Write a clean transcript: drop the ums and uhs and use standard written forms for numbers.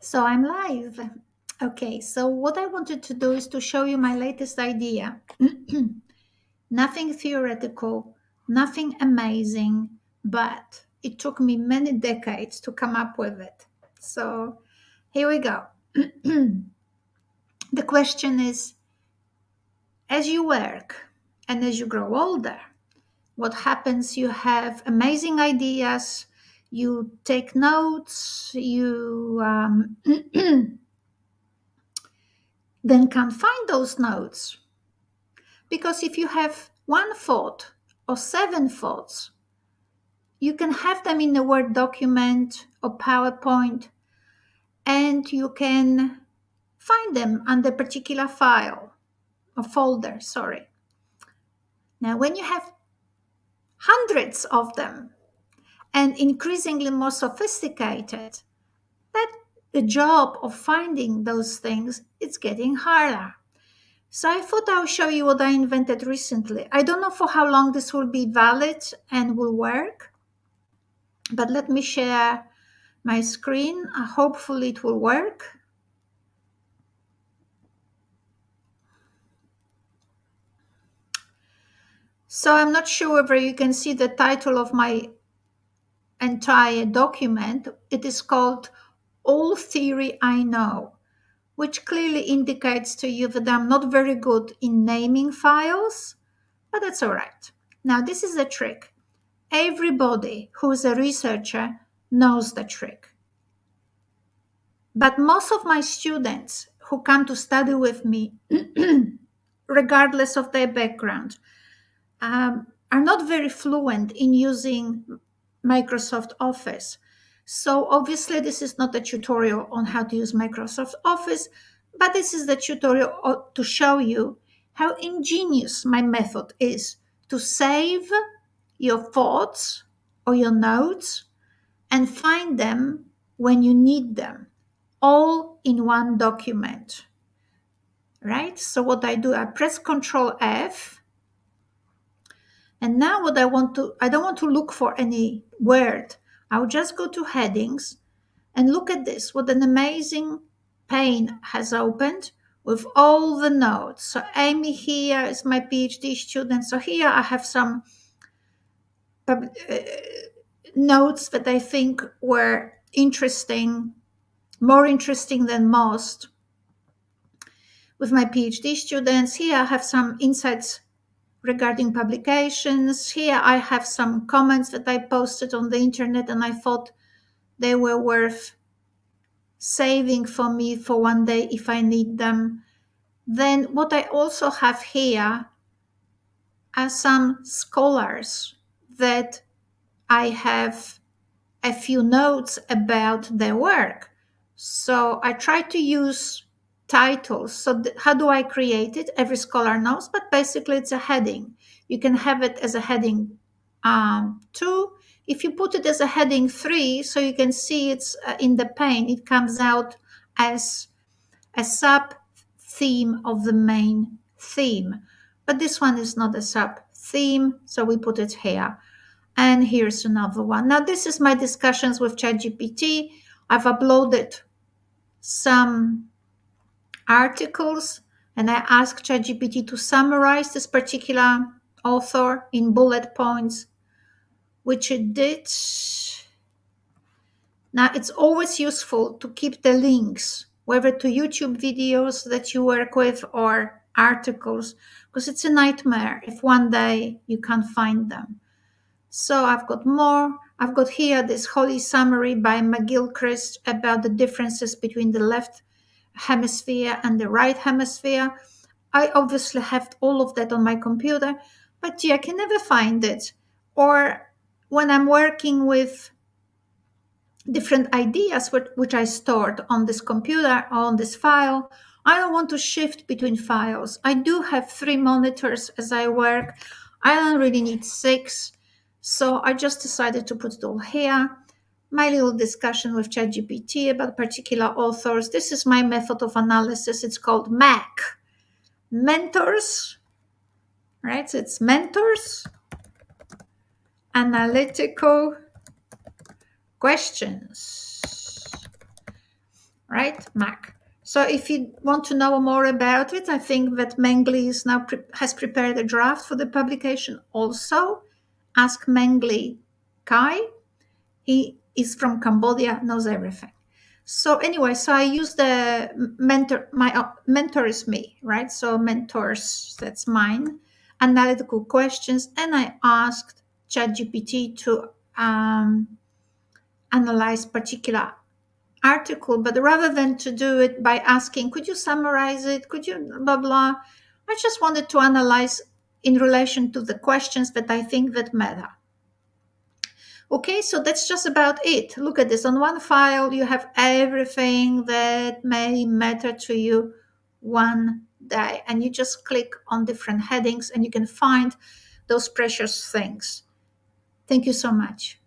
So I'm live. Okay, so what I wanted to do is to show you my latest idea. Nothing theoretical, nothing amazing, but it took me many decades to come up with it. So here we go. The question is, as you work and as you grow older, what happens? You have amazing ideas, you take notes, you then can't find those notes. Because if you have one thought or seven thoughts, you can have them in a Word document or PowerPoint, and you can find them under a particular file or folder, sorry. Now, when you have hundreds of them and increasingly more sophisticated, that the job of finding those things is getting harder. So I thought I'll show you what I invented recently. I don't know for how long this will be valid and will work, but let me share my screen. Hopefully it will work. So I'm not sure whether you can see the title of my entire document. It is called All Theory I Know, which clearly indicates to you that I'm not very good in naming files, but that's all right. Now, this is a trick. Everybody who is a researcher knows the trick. But most of my students who come to study with me, regardless of their background, are not very fluent in using Microsoft Office. So obviously this is not a tutorial on how to use Microsoft Office, but this is the tutorial to show you how ingenious my method is to save your thoughts or your notes and find them when you need them, all in one document, right? So what I do, I press Control F, and now what I don't want to look for any word. I'll just go to headings and look at this, what an amazing pane has opened with all the notes. So Amy here is my PhD student. So here I have some notes that I think were interesting, more interesting than most with my PhD students. Here I have some insights regarding publications. Here I have some comments that I posted on the internet and I thought they were worth saving for me for one day if I need them. Then what I also have here are some scholars that I have a few notes about their work. So I try to use titles. So how do I create it? Every scholar knows, but basically it's a heading. You can have it as a heading 2. If you put it as a heading 3, so you can see it's in the pane, it comes out as a sub theme of the main theme. But this one is not a sub theme, so we put it here. And here's another one. Now, this is my discussions with ChatGPT. I've uploaded some articles and I asked ChatGPT to summarize this particular author in bullet points, which it did. Now, it's always useful to keep the links, whether to YouTube videos that you work with or articles, because it's a nightmare if one day you can't find them. So I've got more. I've got here this holy summary by McGilchrist about the differences between the left hemisphere and the right hemisphere. I obviously have all of that on my computer, but gee, I can never find it. Or when I'm working with different ideas which I stored on this computer or on this file, I don't want to shift between files. I do have 3 monitors as I work. I don't really need 6. So I just decided to put it all here. My little discussion with ChatGPT about particular authors. This is my method of analysis. It's called MAC. Mentors, right? So it's mentors, analytical questions, right? Mac. So if you want to know more about it, I think that Mengli is now has prepared a draft for the publication also. Ask Mengli Kai. He is from Cambodia, knows everything. So anyway, so I use the mentor. My mentor is me, right? So mentors, that's mine. Analytical questions, and I asked ChatGPT to analyze particular article, but rather than to do it by asking, could you summarize it? Could you blah blah? I just wanted to analyze in relation to the questions that I think that matter. Okay, so that's just about it. Look at this. On one file, you have everything that may matter to you one day. And you just click on different headings and you can find those precious things. Thank you so much.